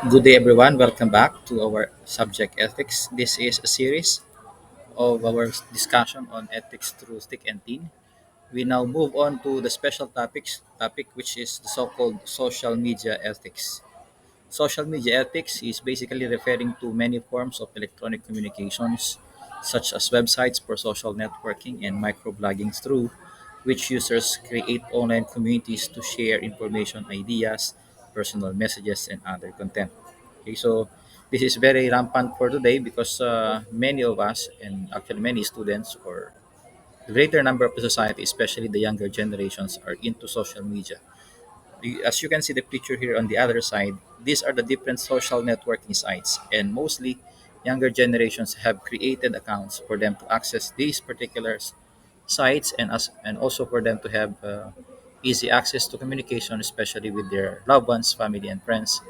Good day, everyone. Welcome back to our subject ethics. This is a series of our discussion on ethics through thick and thin. We now move on to the special topic, which is the so-called social media ethics. Social media ethics is basically referring to many forms of electronic communications, such as websites for social networking and microblogging through which users create online communities to share information, ideas, personal messages, and other content. Okay, so this is very rampant for today because many of us, and actually many students, or the greater number of the society, especially the younger generations, are into social media. As you can see the picture here on the other side, these are the different social networking sites, and mostly younger generations have created accounts for them to access these particular sites, and also for them to have easy access to communication, especially with their loved ones, family, and friends.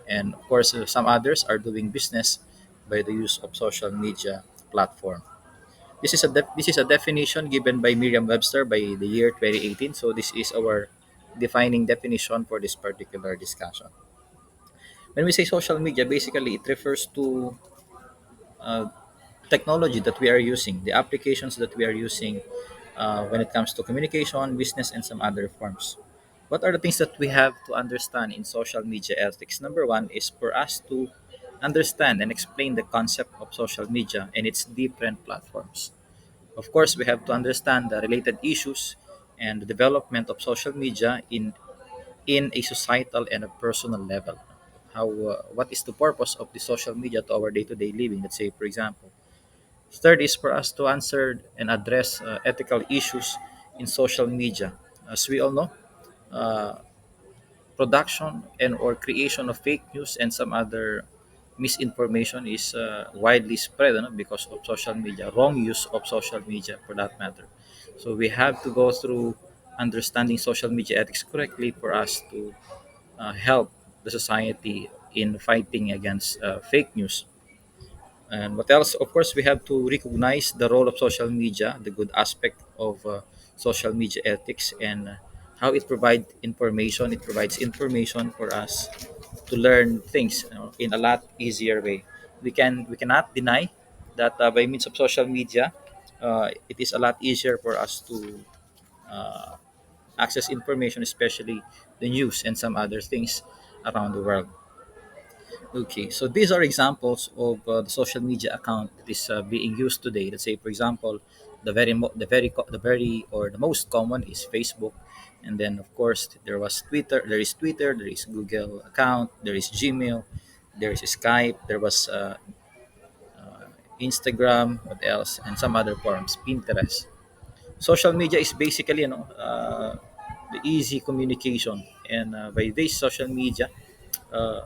And of course, some others are doing business by the use of social media platform. This is a definition given by Merriam-Webster by the year 2018. So this is our defining definition for this particular discussion. When we say social media, basically it refers to uh, technology that we are using, the applications that we are using when it comes to communication, business, and some other forms. What are the things that we have to understand in social media ethics? Number one is for us to understand and explain the concept of social media and its different platforms. Of course, we have to understand the related issues and the development of social media in a societal and a personal level. How what is the purpose of the social media to our day-to-day living? Let's say, for example, third is for us to answer and address ethical issues in social media. As we all know, uh, production and or creation of fake news and some other misinformation is widely spread, because of social media, wrong use of social media for that matter. So we have to go through understanding social media ethics correctly for us to help the society in fighting against fake news. And what else? Of course, we have to recognize the role of social media, the good aspect of social media ethics, and how it provides information. It provides information for us to learn things, in a lot easier way. We cannot deny that by means of social media, it is a lot easier for us to uh, access information, especially the news and some other things around the world. Okay, so these are examples of the social media account that is being used today. Let's say, for example, the very or the most common is Facebook, and then of course there was Twitter. There is Twitter. There is Google account. There is Gmail. There is Skype. There was Instagram. What else? And some other forms. Pinterest. Social media is basically, the easy communication, and by this social media, uh,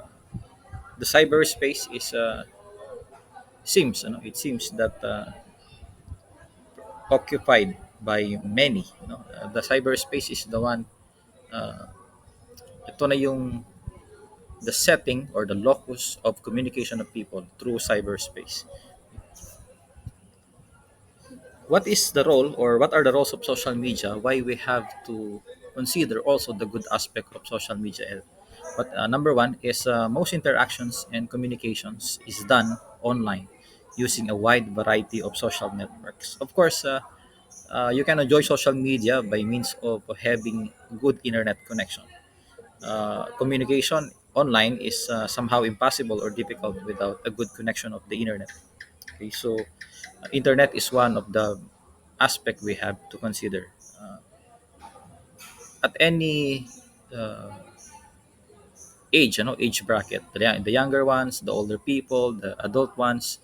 the cyberspace is it seems that occupied by many. The cyberspace is the one. Ito na yung the setting or the locus of communication of people through cyberspace. What is the role, or what are the roles of social media? Why we have to consider also the good aspect of social media? But number one is most interactions and communications is done online using a wide variety of social networks. Of course, you can enjoy social media by means of having good internet connection. Communication online is somehow impossible or difficult without a good connection of the internet. Okay, so internet is one of the aspect we have to consider. At any uh, age, age bracket, the younger ones, the older people, the adult ones,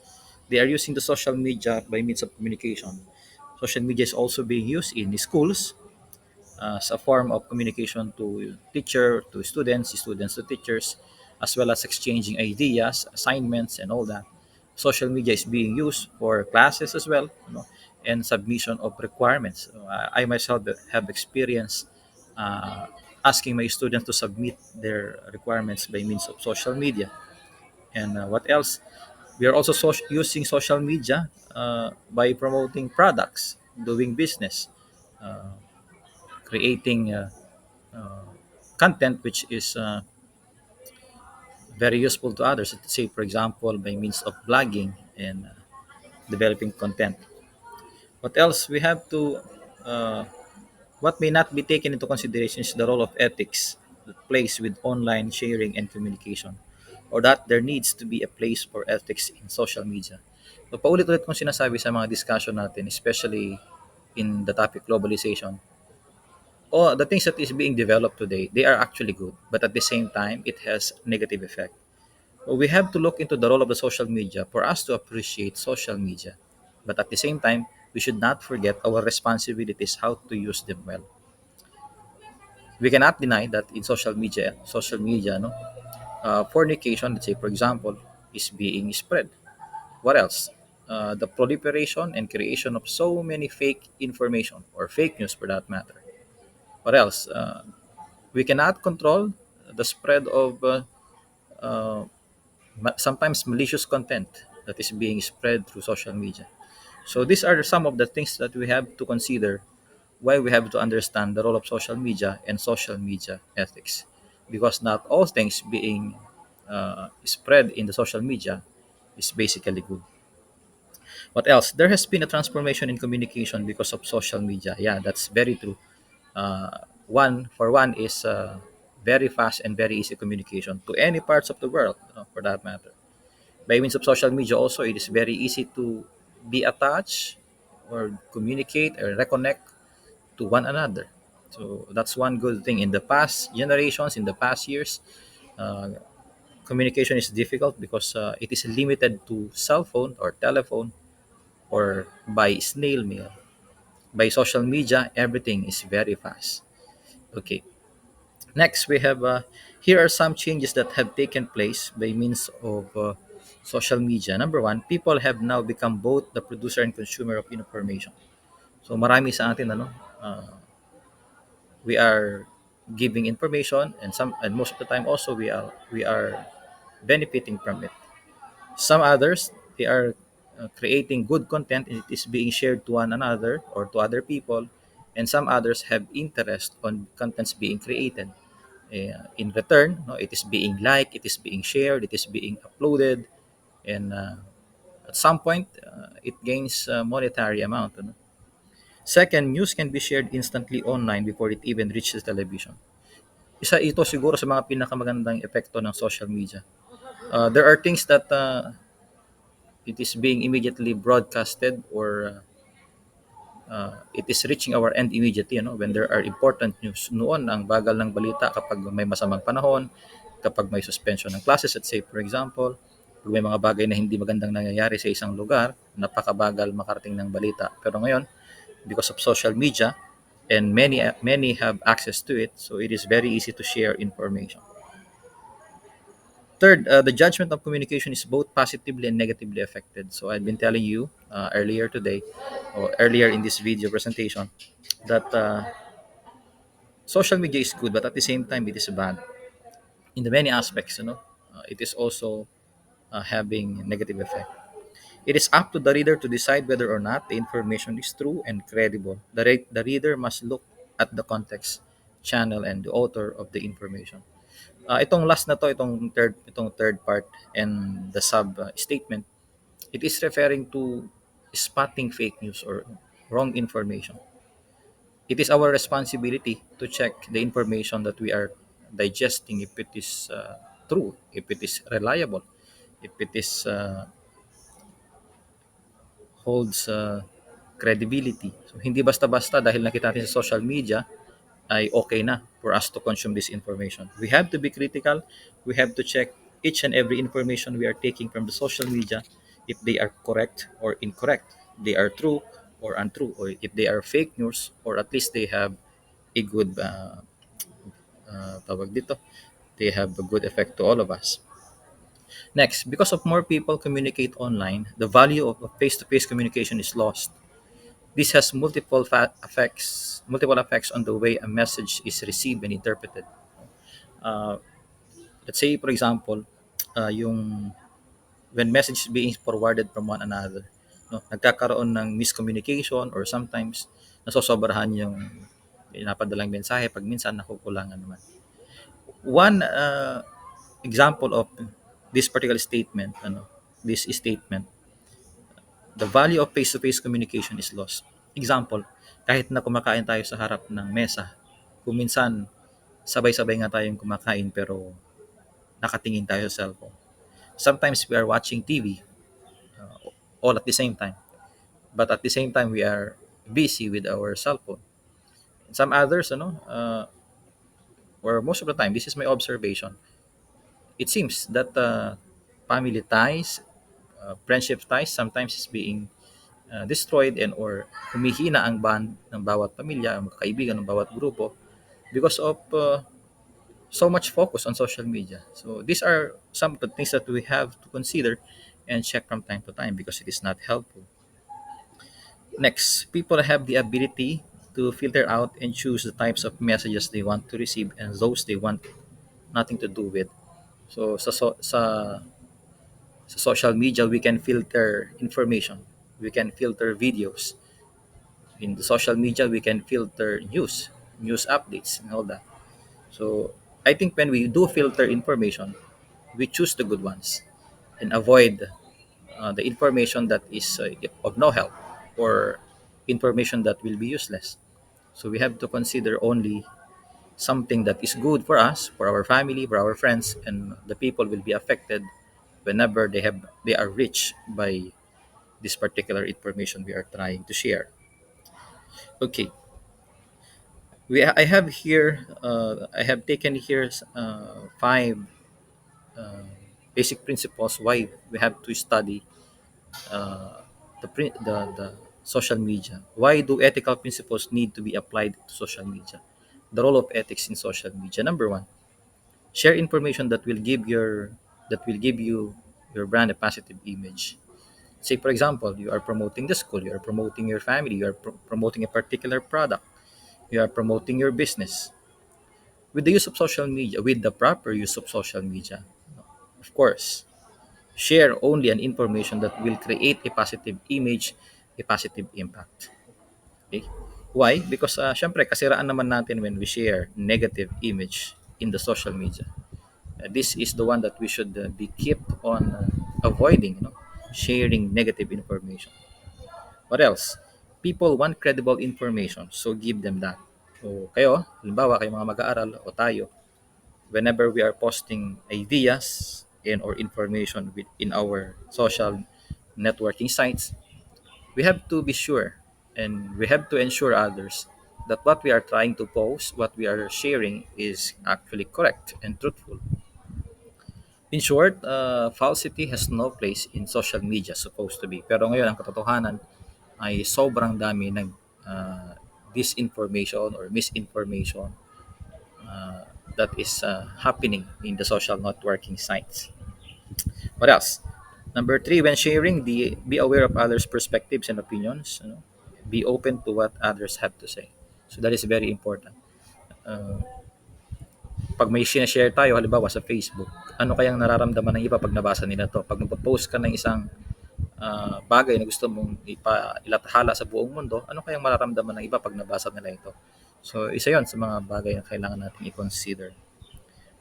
they are using the social media by means of communication. Social media is also being used in schools as a form of communication to teacher to students, students to teachers, as well as exchanging ideas, assignments, and all that. Social media is being used for classes as well, and submission of requirements. I myself have experienced uh, asking my students to submit their requirements by means of social media. And what else? We are also using social media by promoting products, doing business, creating content which is very useful to others. Say, for example, by means of blogging and developing content. What else we have to? Uh, what may not be taken into consideration is the role of ethics that plays with online sharing and communication, or that there needs to be a place for ethics in social media. So paulit-ulit kong sinasabi sa mga discussion natin, especially in the topic globalization, all the things that is being developed today, they are actually good, but at the same time, it has negative effect. We have to look into the role of the social media for us to appreciate social media. But at the same time, we should not forget our responsibilities how to use them well. We cannot deny that in social media, no, fornication, let's say for example, is being spread. What else? The proliferation and creation of so many fake information or fake news for that matter. What else? We cannot control the spread of sometimes malicious content that is being spread through social media. So these are some of the things that we have to consider why we have to understand the role of social media and social media ethics. Because not all things being spread in the social media is basically good. What else? There has been a transformation in communication because of social media. Yeah, that's very true. One is very fast and very easy communication to any parts of the world, for that matter. By means of social media also, it is very easy to be attached or communicate or reconnect to one another. So that's one good thing. In the past generations, in the past years, uh, communication is difficult because it is limited to cell phone or telephone or by snail mail. By social media, everything is very fast. Okay. Next, we have here are some changes that have taken place by means of social media. Number one, people have now become both the producer and consumer of information. So marami sa atin we are giving information, and most of the time also we are benefiting from it. Some others, they are creating good content and it is being shared to one another or to other people, and some others have interest on contents being created. In return, no, it is being liked, it is being shared, it is being uploaded, and at some point, it gains a monetary amount. Ano? Second, news can be shared instantly online before it even reaches television. Isa ito siguro sa mga pinakamagandang epekto ng social media. There are things that it is being immediately broadcasted, or it is reaching our end immediately, when there are important news. Noon, ang bagal ng balita kapag may masamang panahon, kapag may suspension ng classes, let's say for example, pag may mga bagay na hindi magandang nangyayari sa isang lugar, napakabagal makarating ng balita. Pero ngayon, because of social media, and many have access to it, so it is very easy to share information. Third, the judgment of communication is both positively and negatively affected. So I've been telling you earlier today, or earlier in this video presentation, that social media is good, but at the same time, it is bad in the many aspects. It is also having negative effect. It is up to the reader to decide whether or not the information is true and credible. The reader must look at the context, channel, and the author of the information. Itong last na to, itong third part and the sub statement, it is referring to spotting fake news or wrong information. It is our responsibility to check the information that we are digesting, if it is true, if it is reliable, if it is holds credibility. So hindi basta-basta dahil nakita natin sa social media ay okay na for us to consume this information. We have to be critical. We have to check each and every information we are taking from the social media, if they are correct or incorrect, they are true or untrue, or if they are fake news, or at least they have a good tawag dito, they have a good effect to all of us. Next, because of more people communicate online, the value of face-to-face communication is lost. This has multiple effects on the way a message is received and interpreted. Uh, let's say, for example, yung when message is being forwarded from one another, no, nagkakaroon ng miscommunication, or sometimes nasosobrahan yung pinapadalang mensahe, pag minsan nakukulangan naman. One example of this particular statement, this statement, the value of face-to-face communication is lost. Example, kahit na kumakain tayo sa harap ng mesa, kung minsan sabay-sabay nga tayong kumakain pero nakatingin tayo sa cellphone. Sometimes we are watching TV all at the same time, but at the same time we are busy with our cell phone. Some others, or most of the time, this is my observation. It seems that family ties, friendship ties, sometimes is being destroyed and or humihina ang bond ng bawat pamilya, ang kaibigan ng bawat grupo because of so much focus on social media. So these are some of the things that we have to consider and check from time to time because it is not helpful. Next, people have the ability to filter out and choose the types of messages they want to receive and those they want nothing to do with. So sa social media, we can filter information. We can filter videos. In the social media, we can filter news updates, and all that. So I think when we do filter information, we choose the good ones and avoid the information that is of no help or information that will be useless. So we have to consider only something that is good for us, for our family, for our friends, and the people will be affected whenever they are reached by this particular information we are trying to share. Okay, I have here I have taken here five uh, basic principles why we have to study the social media. Why do ethical principles need to be applied to social media? The role of ethics in social media. Number one, share information that will give you your brand a positive image. Say for example, you are promoting the school, you are promoting your family, you are promoting a particular product, you are promoting your business. With the use of social media, with the proper use of social media, of course, share only an information that will create a positive image, a positive impact. Okay? Why? Because syempre, kasiraan naman natin when we share negative image in the social media. This is the one that we should be kept on avoiding, sharing negative information. What else? People want credible information, so give them that. So kayo, halimbawa kayo mga mag-aaral o tayo, whenever we are posting ideas and or information in our social networking sites, we have to be sure and we have to ensure others that what we are trying to post, what we are sharing is actually correct and truthful. In short, falsity has no place in social media, supposed to be. Pero ngayon, ang katotohanan ay sobrang dami ng disinformation or misinformation that is happening in the social networking sites. What else? Number three, when sharing, be aware of others' perspectives and opinions. Be open to what others have to say. So that is very important. Uh, Pag may share tayo, halimbawa sa Facebook, ano kayang nararamdaman ng iba pag nabasa nila to? Pag nagpo-post ka ng isang bagay na gusto mong ilathala sa buong mundo, ano kayang mararamdaman ng iba pag nabasa nila ito? So, isa yon sa mga bagay na kailangan natin i-consider.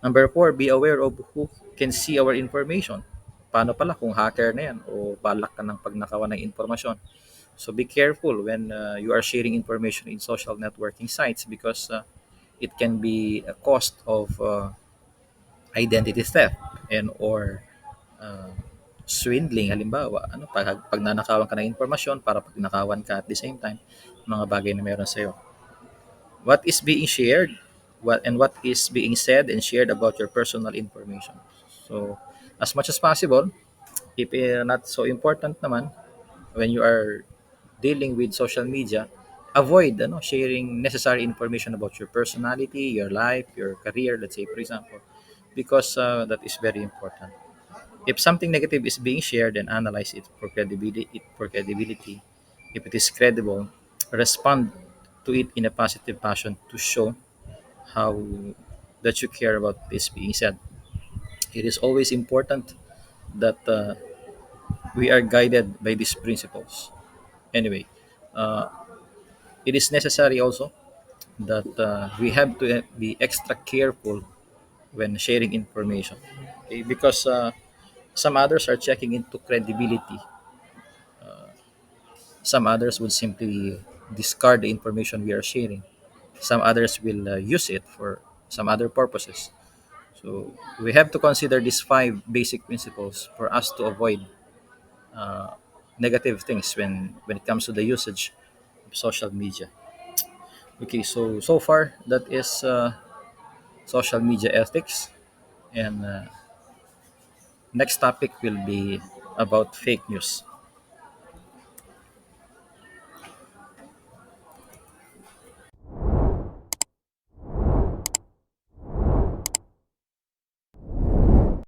Number four, be aware of who can see our information. Paano pala kung hacker na yan o balak ka ng pagnakawan ng informasyon? So be careful when you are sharing information in social networking sites because it can be a cost of identity theft and or uh, swindling halimbawa pag nanakawan ka ng impormasyon para pag nakawan ka at the same time mga bagay na meron sa iyo, what is being shared, what is being said and shared about your personal information. So as much as possible, if not so important naman, when you are dealing with social media, avoid sharing necessary information about your personality, your life, your career, let's say for example, because that is very important. If something negative is being shared, and analyze it for credibility. If it is credible, respond to it in a positive fashion to show how that you care about this being said. It is always important that we are guided by these principles. Anyway, uh, it is necessary also that we have to be extra careful when sharing information. Okay? Because some others are checking into credibility. Some others would simply discard the information we are sharing. Some others will use it for some other purposes. So we have to consider these five basic principles for us to avoid negative things when it comes to the usage of social media. Okay, so far that is social media ethics, and next topic will be about fake news.